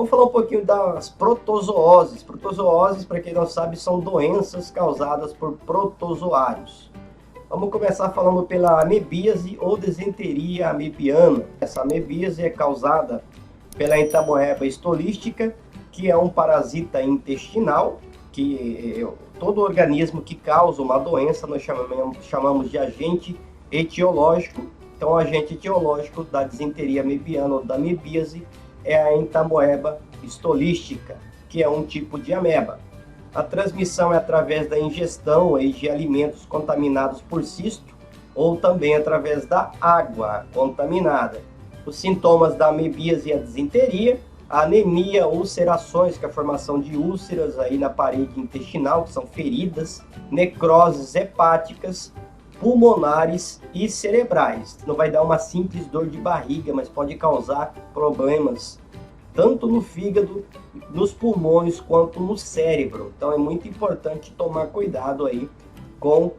Vamos falar um pouquinho das protozooses. Protozooses, para quem não sabe, são doenças causadas por protozoários. Vamos começar falando pela amebíase ou disenteria amebiana. Essa amebíase é causada pela Entamoeba stolística, que é um parasita intestinal, que todo organismo que causa uma doença nós chamamos de agente etiológico. Então, o agente etiológico da disenteria amebiana ou da amebíase é a Entamoeba stolística, que é um tipo de ameba. A transmissão é através da ingestão de alimentos contaminados por cisto ou também através da água contaminada. Os sintomas da amebíase e a disenteria: a anemia, ulcerações, que é a formação de úlceras aí na parede intestinal, que são feridas, necroses hepáticas, pulmonares e cerebrais. Não vai dar uma simples dor de barriga, mas pode causar problemas tanto no fígado, nos pulmões, quanto no cérebro. Então é muito importante tomar cuidado aí com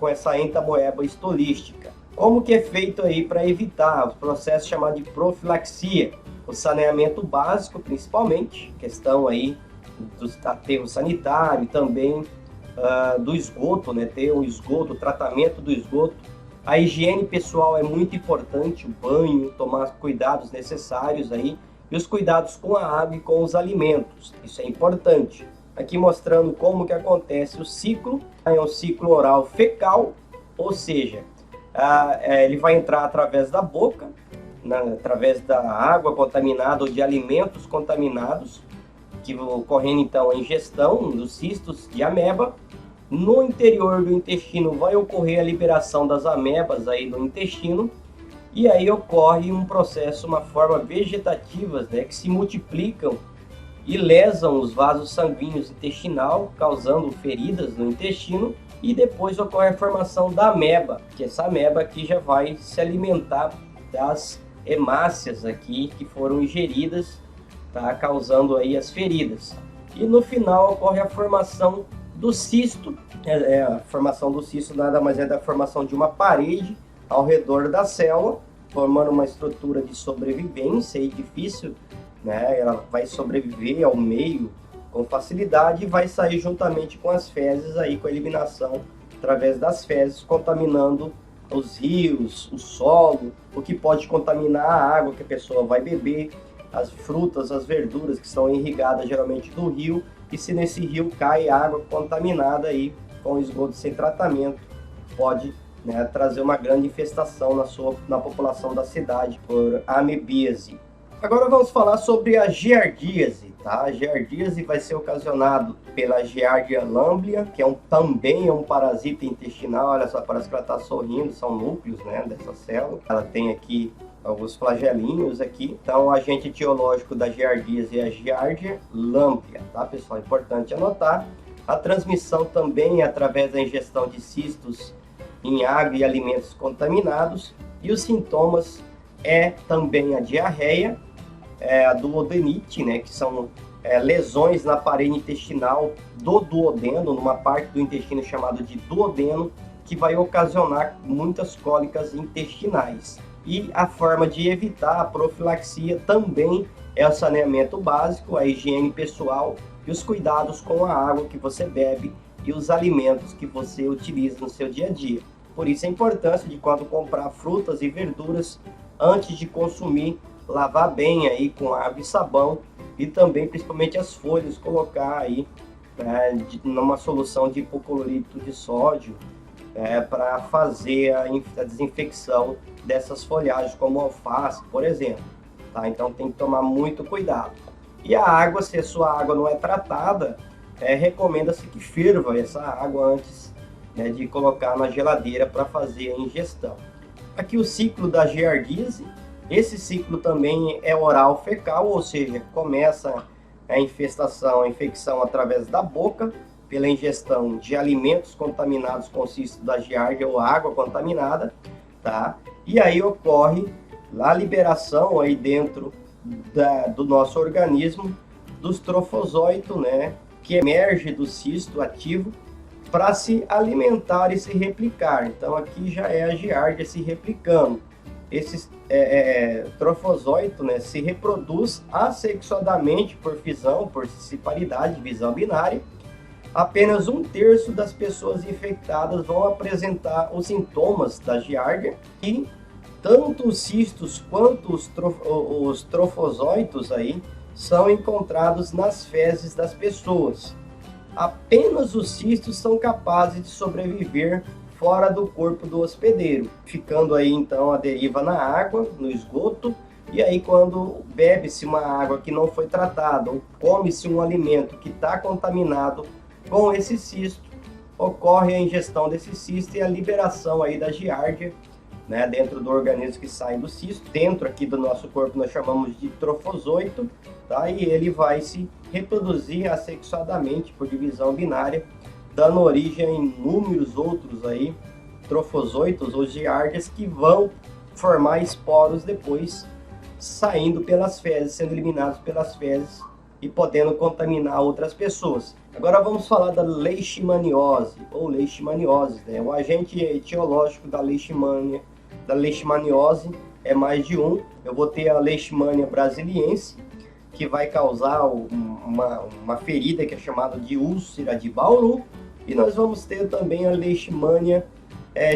essa Entamoeba stolística. Como que é feito aí para evitar o processo chamado de profilaxia? O saneamento básico, principalmente, questão aí do aterro sanitário e também do esgoto, né? Ter o esgoto, o tratamento do esgoto. A higiene pessoal é muito importante, o banho, tomar cuidados necessários aí, e os cuidados com a água e com os alimentos, isso é importante. Aqui mostrando como que acontece o ciclo, é um ciclo oral fecal, ou seja, ele vai entrar através da boca, através da água contaminada ou de alimentos contaminados, que ocorrendo então a ingestão dos cistos de ameba. No interior do intestino vai ocorrer a liberação das amebas aí no intestino, e aí ocorre um processo, uma forma vegetativas, né, que se multiplicam e lesam os vasos sanguíneos intestinal, causando feridas no intestino, e depois ocorre a formação da ameba, que essa ameba aqui já vai se alimentar das hemácias aqui que foram ingeridas, tá, causando aí as feridas. E no final ocorre a formação do cisto. A formação do cisto nada mais é da formação de uma parede ao redor da célula, formando uma estrutura de sobrevivência e difícil, né? Ela vai sobreviver ao meio com facilidade e vai sair juntamente com as fezes aí, com a eliminação através das fezes, contaminando os rios, o solo, o que pode contaminar a água que a pessoa vai beber, as frutas, as verduras que são irrigadas geralmente do rio, e se nesse rio cai água contaminada aí com esgoto sem tratamento, pode, né, trazer uma grande infestação na população da cidade por amebíase. Agora vamos falar sobre a giardíase, tá? A giardíase vai ser ocasionado pela Giardia lamblia, que também é um parasita intestinal. Olha só, parece que ela está sorrindo, são núcleos, né, dessa célula. Ela tem aqui alguns flagelinhos aqui. Então, o agente etiológico da giardíase é a Giardia lamblia, tá, pessoal? Importante anotar. A transmissão também é através da ingestão de cistos em água e alimentos contaminados, e os sintomas é também a diarreia, a duodenite, né, que são lesões na parede intestinal do duodeno, numa parte do intestino chamado de duodeno, que vai ocasionar muitas cólicas intestinais. E a forma de evitar a profilaxia também é o saneamento básico, a higiene pessoal e os cuidados com a água que você bebe e os alimentos que você utiliza no seu dia a dia. Por isso a importância de, quando comprar frutas e verduras, antes de consumir, lavar bem aí com água e sabão, e também principalmente as folhas, colocar aí numa solução de hipoclorito de sódio para fazer a desinfecção dessas folhagens, como alface, por exemplo. Tá? Então tem que tomar muito cuidado. E a água, se a sua água não é tratada, recomenda-se que ferva essa água antes, né, de colocar na geladeira para fazer a ingestão. Aqui o ciclo da giardíase. Esse ciclo também é oral fecal, ou seja, começa a infecção através da boca, pela ingestão de alimentos contaminados com cisto da giardia ou água contaminada, tá? E aí ocorre a liberação aí dentro do nosso organismo dos trofosóitos, né, que emerge do cisto ativo para se alimentar e se replicar. Então aqui já é a giardia se replicando. esse trofozoito, né, se reproduz assexuadamente por fisão, por ciparidade, divisão binária. Apenas 1/3 das pessoas infectadas vão apresentar os sintomas da giardia e tanto os cistos quanto os trofozoitos aí são encontrados nas fezes das pessoas. Apenas os cistos são capazes de sobreviver fora do corpo do hospedeiro, ficando aí então a deriva na água, no esgoto, e aí quando bebe-se uma água que não foi tratada ou come-se um alimento que está contaminado com esse cisto, ocorre a ingestão desse cisto e a liberação aí da giardia, né, dentro do organismo que sai do cisto. Dentro aqui do nosso corpo nós chamamos de trofozoito, tá? E ele vai se reproduzir assexuadamente por divisão binária, dando origem a inúmeros outros aí trofozoitos ou giardias que vão formar esporos depois, saindo pelas fezes, sendo eliminados pelas fezes e podendo contaminar outras pessoas. Agora vamos falar da leishmaniose ou leishmaniose, né? O agente etiológico da leishmaniose é mais de um. Eu vou ter a leishmania brasiliense, que vai causar uma ferida que é chamada de úlcera de Bauru, e nós vamos ter também a leishmania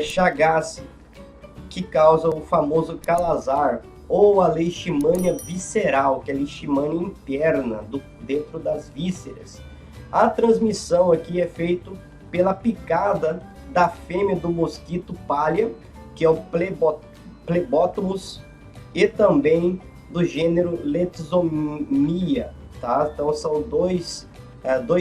chagassi, que causa o famoso calazar, ou a leishmania visceral, que é a leishmania interna, dentro das vísceras. A transmissão aqui é feita pela picada da fêmea do mosquito palha, que é o Phlebotomus, e também do gênero Leishmania, tá? Então são dois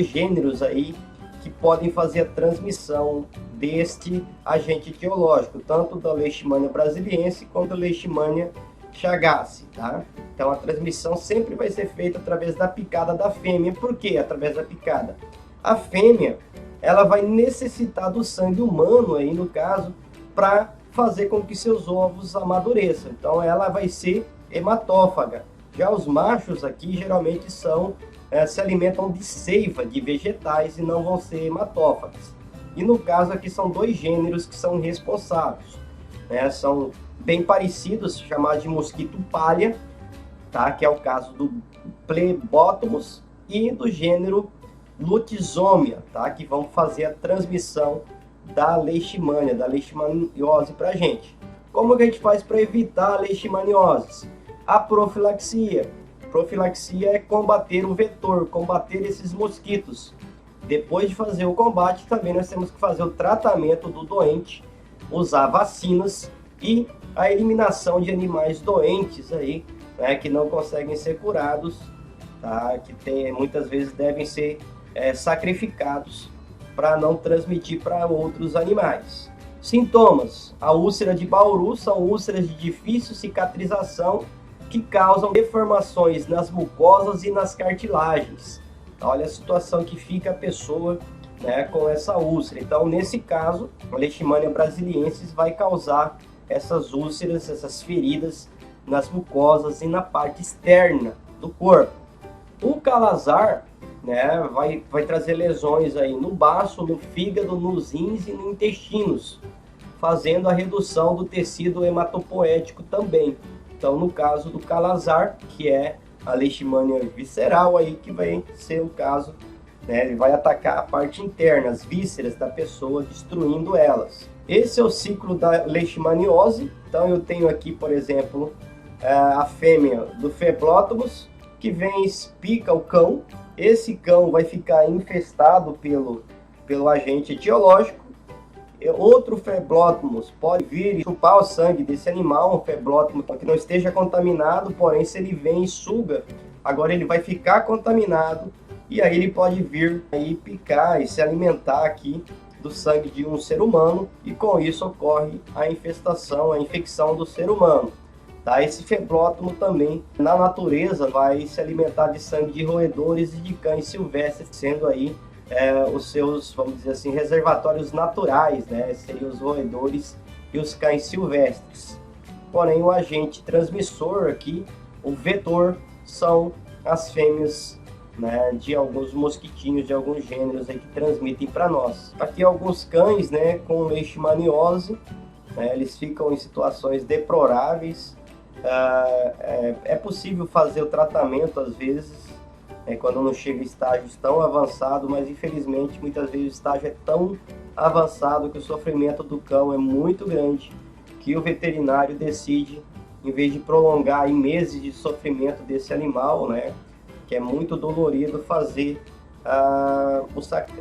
gêneros aí que podem fazer a transmissão deste agente etiológico, tanto da Leishmania brasiliense quanto da Leishmania chagassi, tá? Então a transmissão sempre vai ser feita através da picada da fêmea. Por que através da picada? A fêmea, ela vai necessitar do sangue humano aí no caso para fazer com que seus ovos amadureçam. Então ela vai ser hematófaga. Já os machos aqui geralmente se alimentam de seiva de vegetais e não vão ser hematófagos. E no caso aqui são dois gêneros que são responsáveis, né? São bem parecidos, chamados de mosquito palha, tá? Que é o caso do Phlebotomus, e do gênero Lutisomia, tá? Que vão fazer a transmissão da leishmania, da leishmaniose para a gente. Como que a gente faz para evitar a leishmaniose? A profilaxia. Profilaxia é combater o vetor, combater esses mosquitos. Depois de fazer o combate, também nós temos que fazer o tratamento do doente, usar vacinas e a eliminação de animais doentes aí, né, que não conseguem ser curados, tá? Que muitas vezes devem ser sacrificados para não transmitir para outros animais. Sintomas: a úlcera de Bauru são úlceras de difícil cicatrização que causam deformações nas mucosas e nas cartilagens. Olha a situação que fica a pessoa, né, com essa úlcera. Então, nesse caso, a Leishmania brasiliensis vai causar essas úlceras, essas feridas nas mucosas e na parte externa do corpo. O calazar, né, vai trazer lesões aí no baço, no fígado, nos rins e nos intestinos, fazendo a redução do tecido hematopoético também. Então, no caso do calazar, que é a leishmania visceral, aí que vai ser o caso, né, ele vai atacar a parte interna, as vísceras da pessoa, destruindo elas. Esse é o ciclo da leishmaniose. Então, eu tenho aqui, por exemplo, a fêmea do Phlebotomus, que vem e pica o cão. Esse cão vai ficar infestado pelo agente etiológico. Outro Phlebotomus pode vir e chupar o sangue desse animal, um Phlebotomus que não esteja contaminado, porém se ele vem e suga, agora ele vai ficar contaminado e aí ele pode vir e picar e se alimentar aqui do sangue de um ser humano, e com isso ocorre a infestação, a infecção do ser humano. Tá? Esse Phlebotomus também, na natureza, vai se alimentar de sangue de roedores e de cães silvestres, sendo aí os seus, vamos dizer assim, reservatórios naturais, né? Seriam os roedores e os cães silvestres. Porém, o agente transmissor aqui, o vetor, são as fêmeas, né, de alguns mosquitinhos, de alguns gêneros aí que transmitem para nós. Aqui alguns cães, né, com leishmaniose, né? Eles ficam em situações deploráveis. É possível fazer o tratamento às vezes, quando não chega em estágios tão avançados, mas infelizmente muitas vezes o estágio é tão avançado que o sofrimento do cão é muito grande, que o veterinário decide, em vez de prolongar em meses de sofrimento desse animal, né, que é muito dolorido,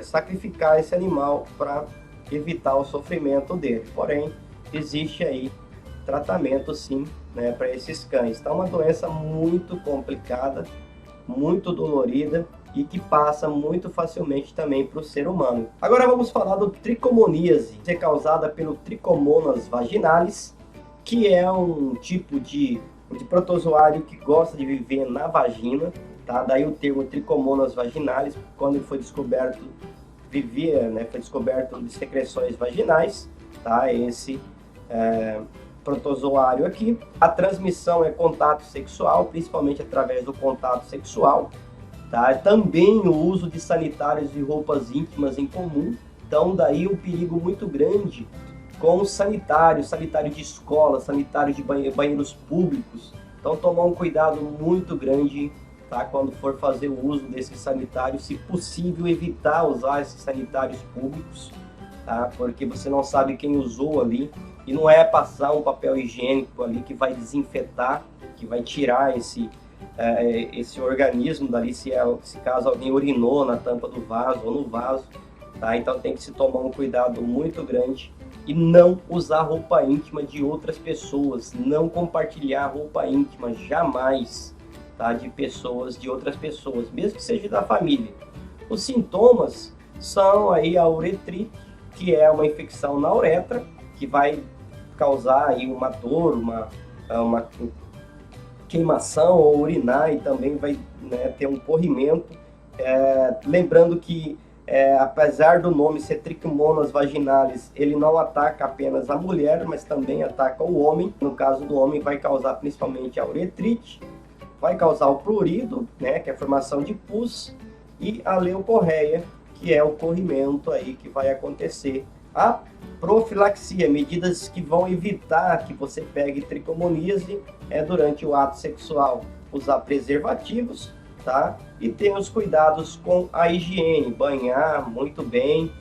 sacrificar esse animal para evitar o sofrimento dele. Porém, existe aí tratamento sim, né, para esses cães. Então é uma doença muito complicada, muito dolorida e que passa muito facilmente também para o ser humano. Agora vamos falar do tricomoníase, que é causada pelo Trichomonas vaginalis, que é um tipo de protozoário que gosta de viver na vagina, tá? Daí o termo Trichomonas vaginalis, quando ele foi descoberto, foi descoberto de secreções vaginais, tá? Esse protozoário aqui. A transmissão é contato sexual, principalmente através do contato sexual, tá? Também o uso de sanitários e roupas íntimas em comum. Então daí um perigo muito grande com sanitário de escola, sanitário de banheiros públicos. Então tomar um cuidado muito grande, tá? Quando for fazer o uso desses sanitários, se possível evitar usar esses sanitários públicos, tá? Porque você não sabe quem usou ali. E não é passar um papel higiênico ali que vai desinfetar, que vai tirar esse organismo dali, se caso alguém urinou na tampa do vaso ou no vaso, tá? Então tem que se tomar um cuidado muito grande e não usar roupa íntima de outras pessoas, não compartilhar roupa íntima jamais, tá? De outras pessoas, mesmo que seja da família. Os sintomas são aí a uretrite, que é uma infecção na uretra, que vai causar aí uma dor, uma queimação ou urinar, e também vai, né, ter um corrimento. Lembrando que apesar do nome ser Trichomonas vaginalis, ele não ataca apenas a mulher, mas também ataca o homem. No caso do homem vai causar principalmente a uretrite, vai causar o prurido, né, que é a formação de pus, e a leucorreia, que é o corrimento aí que vai acontecer. A profilaxia, medidas que vão evitar que você pegue tricomoníase durante o ato sexual. Usar preservativos, tá? E ter os cuidados com a higiene, banhar muito bem,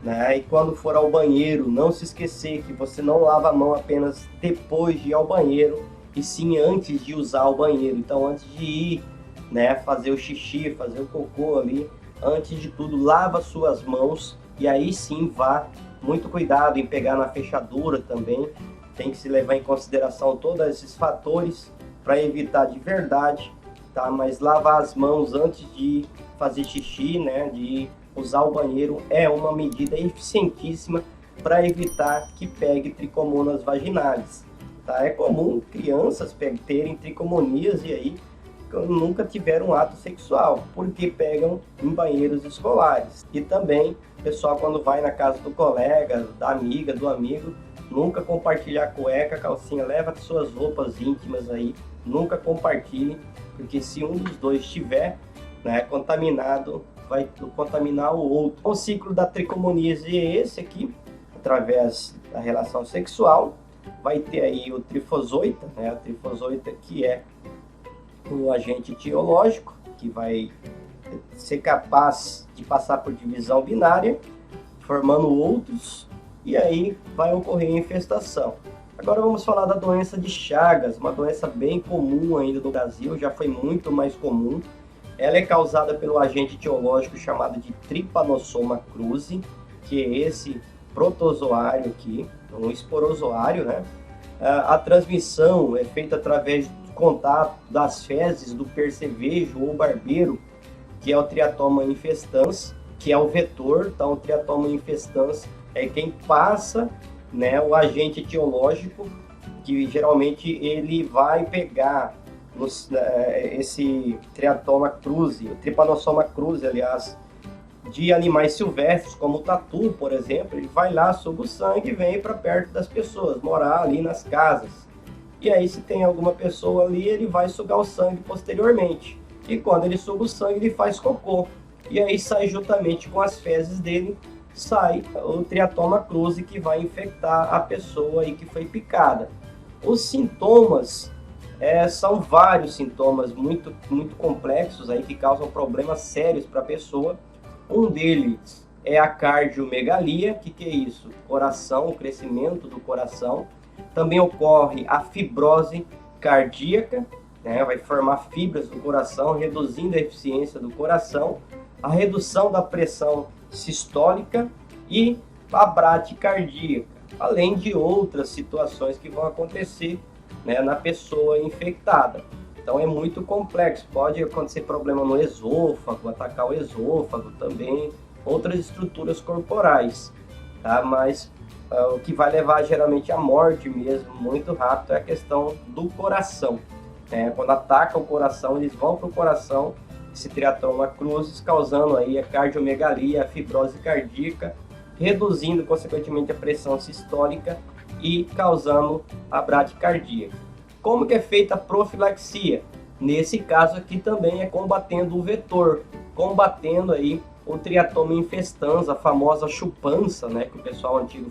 né? E quando for ao banheiro, não se esquecer que você não lava a mão apenas depois de ir ao banheiro, e sim antes de usar o banheiro. Então antes de ir, né, fazer o xixi, fazer o cocô ali, antes de tudo, lava suas mãos, e aí sim vá. Muito cuidado em pegar na fechadura também, tem que se levar em consideração todos esses fatores para evitar de verdade, tá? Mas lavar as mãos antes de fazer xixi, né, de usar o banheiro, é uma medida eficientíssima para evitar que pegue tricomonas vaginalis, tá? É comum crianças terem tricomoníase aí, nunca tiveram um ato sexual, porque pegam em banheiros escolares. E também, pessoal, quando vai na casa do colega, da amiga, do amigo, nunca compartilhar cueca, calcinha, leva suas roupas íntimas aí, nunca compartilhe, porque se um dos dois estiver, né, contaminado, vai contaminar o outro. O ciclo da tricomoníase é esse aqui, através da relação sexual. Vai ter aí o trifozoita, né, a trifozoita que é o agente etiológico, que vai ser capaz de passar por divisão binária, formando outros, e aí vai ocorrer a infestação. Agora vamos falar da doença de Chagas, uma doença bem comum ainda no Brasil, já foi muito mais comum. Ela é causada pelo agente etiológico chamado de Trypanosoma cruzi, que é esse protozoário aqui, um esporozoário, né? A transmissão é feita através contato das fezes do percevejo ou barbeiro, que é o Triatoma infestans, que é o vetor. Então o Triatoma infestans é quem passa, né, o agente etiológico, que geralmente ele vai pegar esse Triatoma cruzi, o Trypanosoma cruzi, aliás, de animais silvestres, como o tatu, por exemplo. Ele vai lá, suga o sangue e vem para perto das pessoas, morar ali nas casas. E aí, se tem alguma pessoa ali, ele vai sugar o sangue posteriormente. E quando ele suga o sangue, ele faz cocô. E aí sai juntamente com as fezes dele sai o triatoma cruzi, que vai infectar a pessoa aí que foi picada. Os sintomas são vários sintomas muito complexos aí que causam problemas sérios para a pessoa. Um deles é a cardiomegalia. Que é isso? Coração, o crescimento do coração. Também ocorre a fibrose cardíaca, né? Vai formar fibras do coração, reduzindo a eficiência do coração, a redução da pressão sistólica e a bradicardia, além de outras situações que vão acontecer, né, na pessoa infectada. Então é muito complexo, pode acontecer problema no esôfago, atacar o esôfago também, outras estruturas corporais, tá? Mas o que vai levar geralmente à morte mesmo, muito rápido, é a questão do coração. Quando ataca o coração, eles vão para o coração, esse triatoma cruzi, causando aí a cardiomegalia, a fibrose cardíaca, reduzindo consequentemente a pressão sistólica e causando a bradicardia. Como que é feita a profilaxia? Nesse caso aqui também é combatendo o vetor, combatendo aí o triatoma infestans, a famosa chupança, né, que o pessoal antigo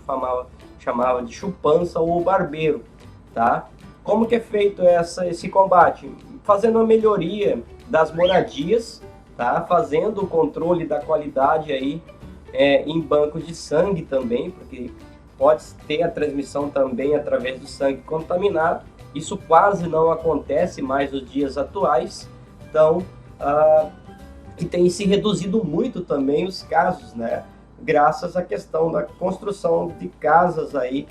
chamava de chupança ou barbeiro, tá? Como que é feito esse combate? Fazendo a melhoria das moradias, tá? Fazendo o controle da qualidade aí em bancos de sangue também, porque pode ter a transmissão também através do sangue contaminado. Isso quase não acontece mais nos dias atuais, então e tem se reduzido muito também os casos, né? Graças à questão da construção de casas aí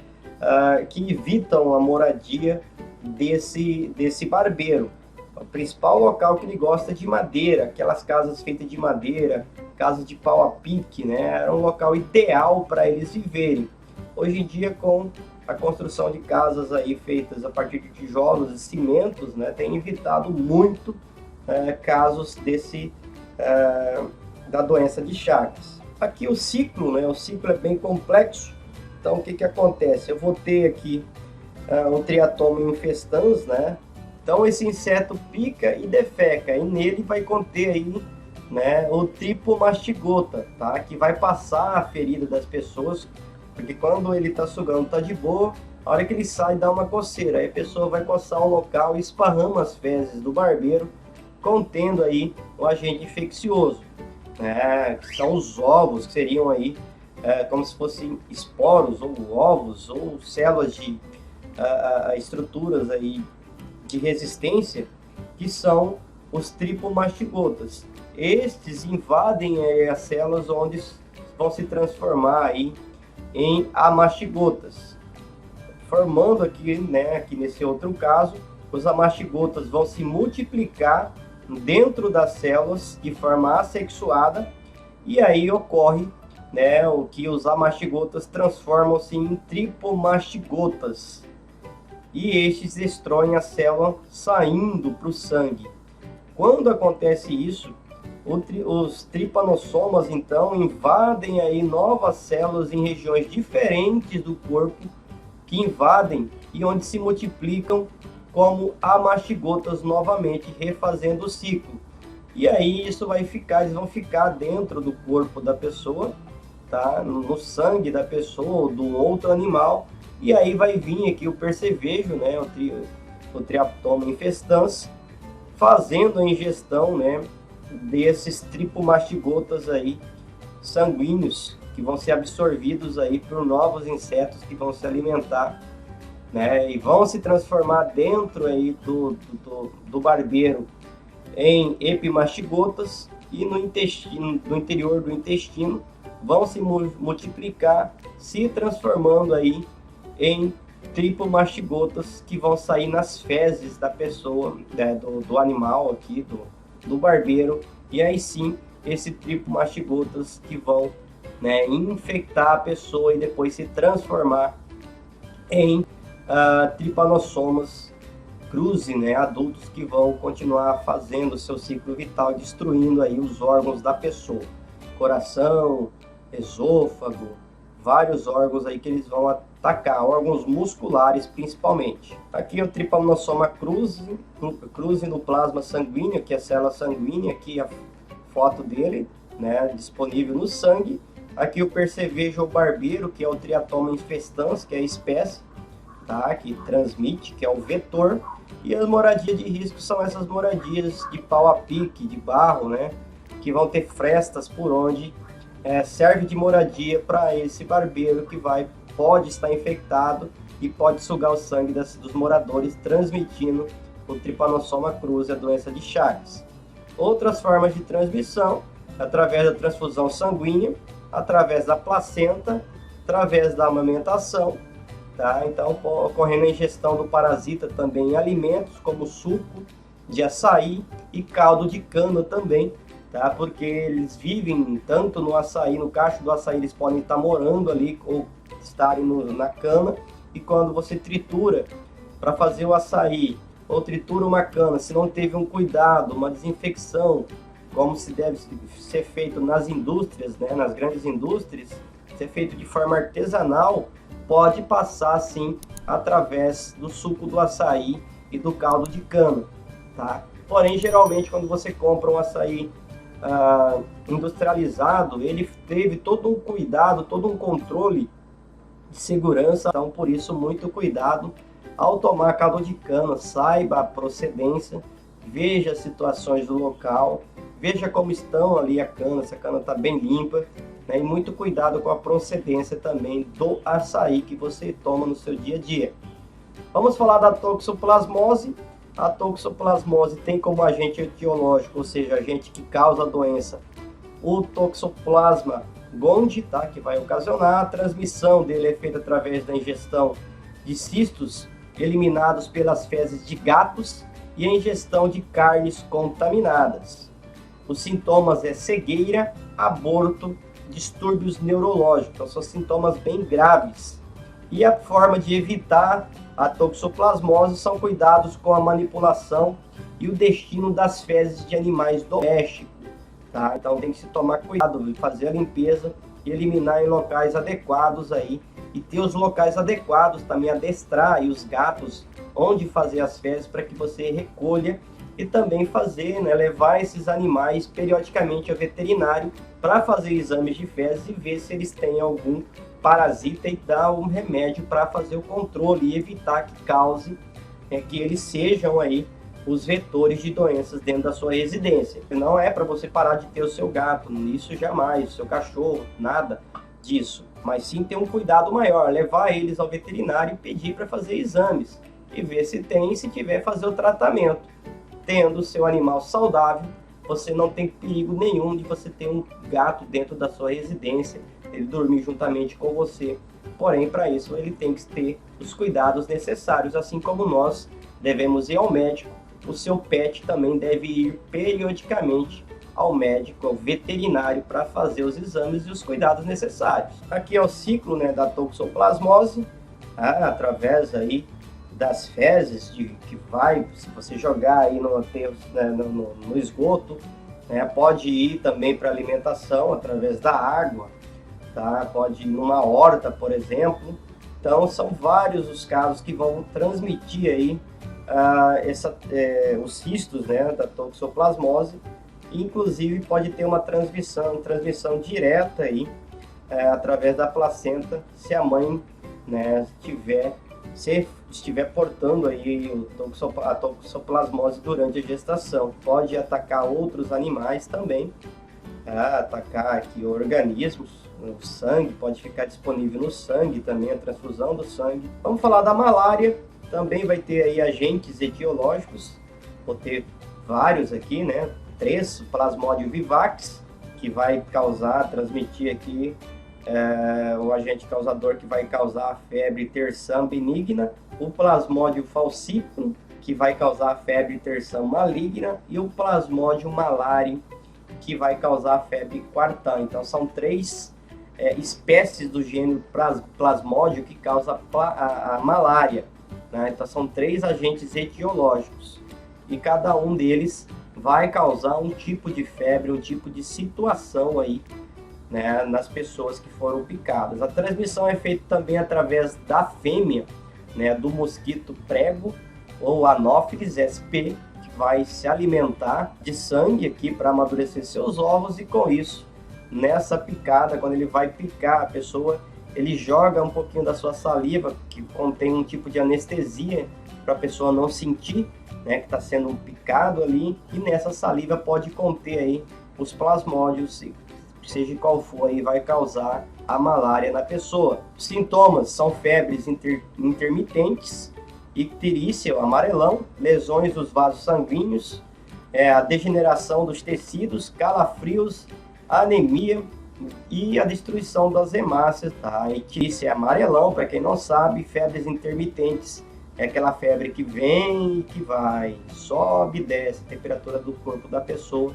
que evitam a moradia desse barbeiro. O principal local que ele gosta de madeira, aquelas casas feitas de madeira, casas de pau a pique, né? Era um local ideal para eles viverem. Hoje em dia, com a construção de casas aí feitas a partir de tijolos e cimentos, né, tem evitado muito casos da doença de Chagas. Aqui o ciclo, né? O ciclo é bem complexo. Então, o que acontece? Eu vou ter aqui um triatoma infestans, né? Então, esse inseto pica e defeca, e nele vai conter aí, né, o tripomastigota, tá? Que vai passar a ferida das pessoas, porque quando ele tá sugando, tá de boa, a hora que ele sai, dá uma coceira, aí a pessoa vai coçar o local e esparrama as fezes do barbeiro, contendo aí o agente infeccioso, né? Que são os ovos, que seriam aí como se fossem esporos, ou ovos, ou células de estruturas aí de resistência, que são os tripomastigotas. Estes invadem as células onde vão se transformar aí em amastigotas, formando aqui, né, aqui nesse outro caso, os amastigotas vão se multiplicar dentro das células de forma assexuada, e aí ocorre, né, o que os amastigotas transformam-se em tripomastigotas, e estes destroem a célula saindo para o sangue. Quando acontece isso, os tripanossomas então invadem aí novas células em regiões diferentes do corpo, que invadem e onde se multiplicam como amastigotas novamente, refazendo o ciclo. E aí isso vai ficar, eles vão ficar dentro do corpo da pessoa, tá? No sangue da pessoa ou do outro animal. E aí vai vir aqui o percevejo, né, o triatoma infestans, fazendo a ingestão, né, desses tripomastigotas aí sanguíneos, que vão ser absorvidos aí por novos insetos que vão se alimentar, né, e vão se transformar dentro aí do barbeiro em epimastigotas, e no intestino, no interior do intestino, vão se multiplicar, se transformando aí em tripomastigotas, que vão sair nas fezes da pessoa, né, do animal aqui, do barbeiro, e aí sim, esse tripomastigotas que vão, né, infectar a pessoa e depois se transformar em tripanossomas cruzi, né, adultos, que vão continuar fazendo o seu ciclo vital, destruindo aí os órgãos da pessoa, coração, esôfago, vários órgãos aí que eles vão atacar, órgãos musculares principalmente. Aqui é o Trypanosoma cruzi no plasma sanguíneo, que é a célula sanguínea, aqui a foto dele, né, disponível no sangue, Aqui o percevejo ou barbeiro, que é o Triatoma infestans, que é a espécie, tá? Que transmite, que é o vetor. E as moradias de risco são essas moradias de pau a pique, de barro, né? Que vão ter frestas por onde serve de moradia para esse barbeiro que pode estar infectado e pode sugar o sangue dos moradores, transmitindo o Trypanosoma cruzi, a doença de Chagas. Outras formas de transmissão, através da transfusão sanguínea, através da placenta, através da amamentação, tá? Então, ocorrendo a ingestão do parasita também em alimentos, como suco de açaí e caldo de cana também, tá? Porque eles vivem tanto no açaí, no cacho do açaí, eles podem estar morando ali ou estarem na cana, e quando você tritura para fazer o açaí, ou tritura uma cana, se não teve um cuidado, uma desinfecção, como se deve ser feito nas indústrias, né, nas grandes indústrias, ser feito de forma artesanal, pode passar sim através do suco do açaí e do caldo de cana, tá? Porém, geralmente quando você compra um açaí industrializado, ele teve todo um cuidado, todo um controle de segurança, então por isso muito cuidado ao tomar caldo de cana, saiba a procedência, veja as situações do local, veja como estão ali a cana, se a cana está bem limpa, né? E muito cuidado com a procedência também do açaí que você toma no seu dia a dia. Vamos falar da toxoplasmose. A toxoplasmose tem como agente etiológico, ou seja, agente que causa a doença, o Toxoplasma gondii, tá? Que vai ocasionar a transmissão dele é feita através da ingestão de cistos eliminados pelas fezes de gatos e a ingestão de carnes contaminadas. Os sintomas é cegueira, aborto, distúrbios neurológicos, então são sintomas bem graves. E a forma de evitar a toxoplasmose são cuidados com a manipulação e o destino das fezes de animais domésticos, tá? Então tem que se tomar cuidado, fazer a limpeza e eliminar em locais adequados aí, e ter os locais adequados também, adestrar aí os gatos onde fazer as fezes para que você recolha, e também fazer, né, levar esses animais periodicamente ao veterinário para fazer exames de fezes e ver se eles têm algum parasita e dar um remédio para fazer o controle e evitar que cause, que eles sejam aí os vetores de doenças dentro da sua residência. Não é para você parar de ter o seu gato, isso jamais, o seu cachorro, nada disso. Mas sim ter um cuidado maior, levar eles ao veterinário e pedir para fazer exames e ver se tem, e se tiver, fazer o tratamento. Tendo o seu animal saudável, você não tem perigo nenhum de você ter um gato dentro da sua residência, ele dormir juntamente com você. Porém, para isso ele tem que ter os cuidados necessários, assim como nós devemos ir ao médico. O seu pet também deve ir periodicamente ao médico, ao veterinário, para fazer os exames e os cuidados necessários. Aqui é o ciclo, né, da toxoplasmose, através aí das fezes, que vai, se você jogar aí no aterro, né, no esgoto, né, pode ir também para alimentação através da água, tá? Pode ir numa horta, por exemplo. Então são vários os casos que vão transmitir aí os cistos, né, da toxoplasmose. Inclusive pode ter uma transmissão direta aí, através da placenta, se a mãe, né, estiver portando aí a toxoplasmose durante a gestação. Pode atacar outros animais também, atacar aqui organismos, o sangue, pode ficar disponível no sangue também, a transfusão do sangue. Vamos falar da malária, também vai ter aí agentes etiológicos, vou ter vários aqui, né? 3, o Plasmodium vivax, que vai transmitir aqui o agente causador que vai causar a febre terção benigna, o Plasmodium falciparum, que vai causar a febre terção maligna, e o Plasmodium malarium, que vai causar a febre quartã. Então são 3 espécies do gênero Plasmodium que causa a malária, né? Então são 3 agentes etiológicos e cada um deles vai causar um tipo de febre, um tipo de situação aí, né, nas pessoas que foram picadas. A transmissão é feita também através da fêmea, né, do mosquito prego ou Anopheles sp, que vai se alimentar de sangue aqui para amadurecer seus ovos, e com isso, nessa picada. Quando ele vai picar a pessoa, ele joga um pouquinho da sua saliva, que contém um tipo de anestesia, para a pessoa não sentir, né, que está sendo picado ali, e nessa saliva pode conter aí os plasmódios, seja qual for, aí vai causar a malária na pessoa. Os sintomas são febres intermitentes, icterícia, amarelão, lesões dos vasos sanguíneos, a degeneração dos tecidos, calafrios, anemia e a destruição das hemácias. A icterícia é amarelão, para quem não sabe. Febres intermitentes é aquela febre que vem e que vai, sobe e desce a temperatura do corpo da pessoa,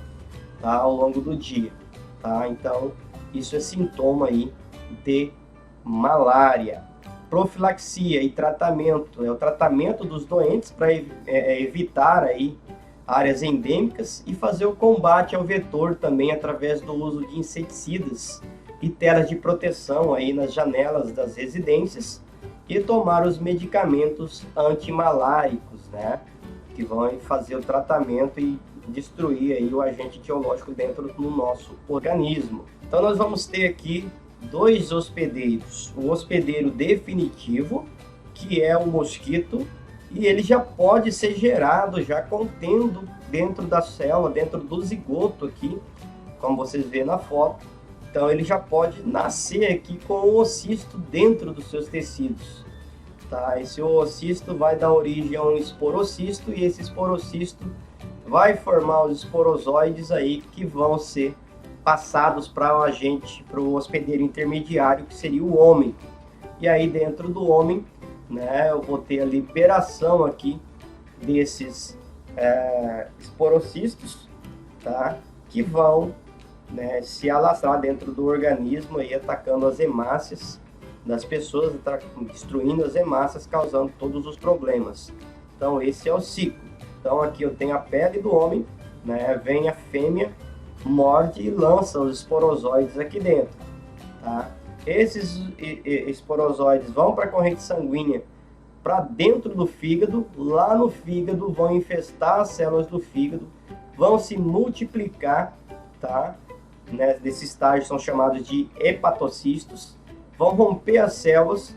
tá, ao longo do dia. Tá? Então, isso é sintoma aí de malária. Profilaxia e tratamento, o tratamento dos doentes para evitar aí áreas endêmicas e fazer o combate ao vetor também através do uso de inseticidas e telas de proteção aí nas janelas das residências, e tomar os medicamentos antimaláricos, né, que vão fazer o tratamento e destruir aí o agente etiológico dentro do nosso organismo. Então nós vamos ter aqui dois hospedeiros: o hospedeiro definitivo, que é o mosquito, e ele já pode ser gerado já contendo dentro da célula, dentro do zigoto aqui, como vocês vêem na foto. Então ele já pode nascer aqui com o oocisto dentro dos seus tecidos. Tá? Esse oocisto vai dar origem a um esporocisto, e esse esporocisto vai formar os esporozoides aí, que vão ser passados para o agente, para o hospedeiro intermediário, que seria o homem. E aí dentro do homem, né, eu vou ter a liberação aqui desses esporocistos, tá, que vão, né, se alastrar dentro do organismo, aí, atacando as hemácias das pessoas, destruindo as hemácias, causando todos os problemas. Então esse é o ciclo. Então aqui eu tenho a pele do homem, né, vem a fêmea, morde e lança os esporozoides aqui dentro. Tá? Esses esporozoides vão para a corrente sanguínea, para dentro do fígado. Lá no fígado vão infestar as células do fígado, vão se multiplicar, tá? Né, desse estágio são chamados de hepatocistos, vão romper as células,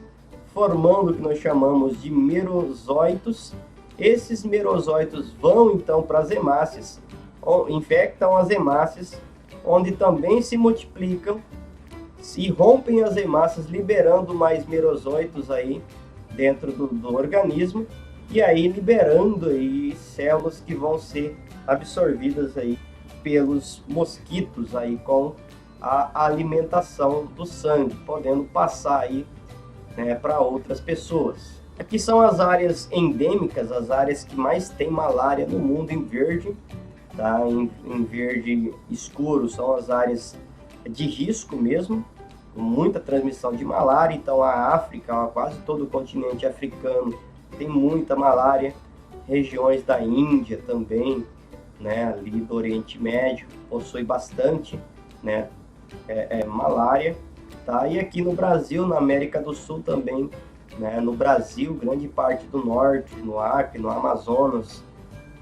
formando o que nós chamamos de merozóitos. Esses merozóitos vão então para as hemácias, infectam as hemácias, onde também se multiplicam, se rompem as hemácias, liberando mais merozóitos aí dentro do organismo, e aí liberando aí células que vão ser absorvidas aí pelos mosquitos aí com a alimentação do sangue, podendo passar aí, né, para outras pessoas. Aqui são as áreas endêmicas, as áreas que mais tem malária no mundo, em verde, tá? Em verde escuro são as áreas de risco mesmo, com muita transmissão de malária. Então a África, quase todo o continente africano tem muita malária, regiões da Índia também, né, ali do Oriente Médio, possui bastante, né, malária, tá? E aqui no Brasil, na América do Sul também, né, no Brasil, grande parte do norte, no Acre, no Amazonas,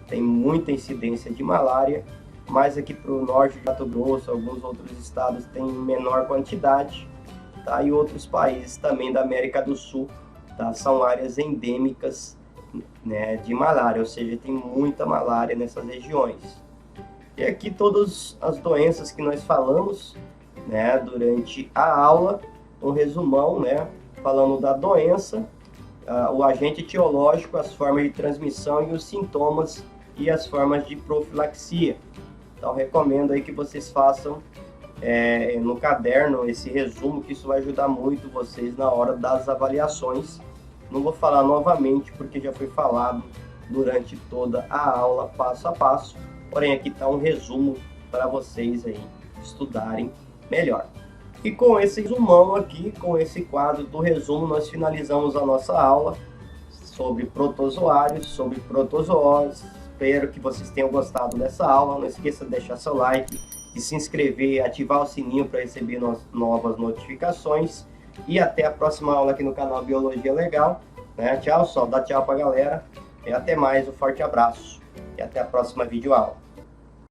tem muita incidência de malária, mas aqui para o norte de Mato Grosso, alguns outros estados têm menor quantidade, tá? E outros países também da América do Sul, tá? São áreas endêmicas, né, de malária, ou seja, tem muita malária nessas regiões. E aqui todas as doenças que nós falamos, né, durante a aula, um resumão, né, falando da doença, o agente etiológico, as formas de transmissão e os sintomas e as formas de profilaxia. Então recomendo aí que vocês façam no caderno esse resumo, que isso vai ajudar muito vocês na hora das avaliações. Não vou falar novamente porque já foi falado durante toda a aula, passo a passo, porém aqui está um resumo para vocês aí estudarem melhor. E com esse resumão aqui, com esse quadro do resumo, nós finalizamos a nossa aula sobre protozoários, sobre protozoose. Espero que vocês tenham gostado dessa aula. Não esqueça de deixar seu like, de se inscrever e ativar o sininho para receber novas notificações. E até a próxima aula aqui no canal Biologia Legal. Né? Tchau, só dá tchau pra galera. E até mais, um forte abraço. E até a próxima videoaula.